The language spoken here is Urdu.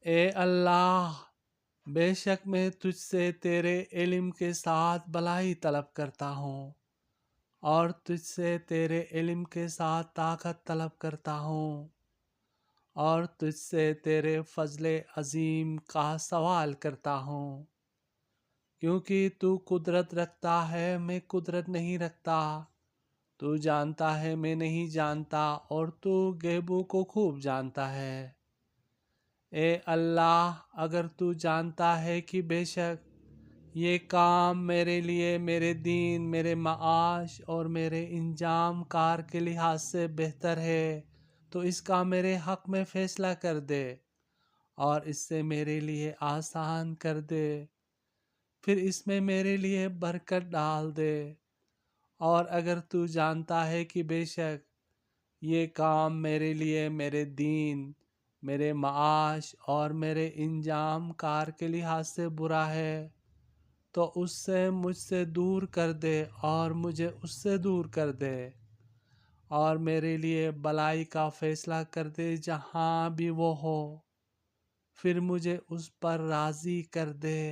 اے اللہ، بے شک میں تجھ سے تیرے علم کے ساتھ بھلائی طلب کرتا ہوں، اور تجھ سے تیرے علم کے ساتھ طاقت طلب کرتا ہوں، اور تجھ سے تیرے فضل عظیم کا سوال کرتا ہوں، کیونکہ تو قدرت رکھتا ہے، میں قدرت نہیں رکھتا، تو جانتا ہے، میں نہیں جانتا، اور تو غیبوں کو خوب جانتا ہے۔ اے اللہ، اگر تو جانتا ہے کہ بے شک یہ کام میرے لیے میرے دین، میرے معاش اور میرے انجام کار کے لحاظ سے بہتر ہے، تو اس کا میرے حق میں فیصلہ کر دے اور اس سے میرے لیے آسان کر دے، پھر اس میں میرے لیے برکت ڈال دے۔ اور اگر تو جانتا ہے کہ بے شک یہ کام میرے لیے میرے دین، میرے معاش اور میرے انجام کار کے لحاظ سے برا ہے، تو اس سے مجھ سے دور کر دے اور مجھے اس سے دور کر دے، اور میرے لیے بلائی کا فیصلہ کر دے جہاں بھی وہ ہو، پھر مجھے اس پر راضی کر دے۔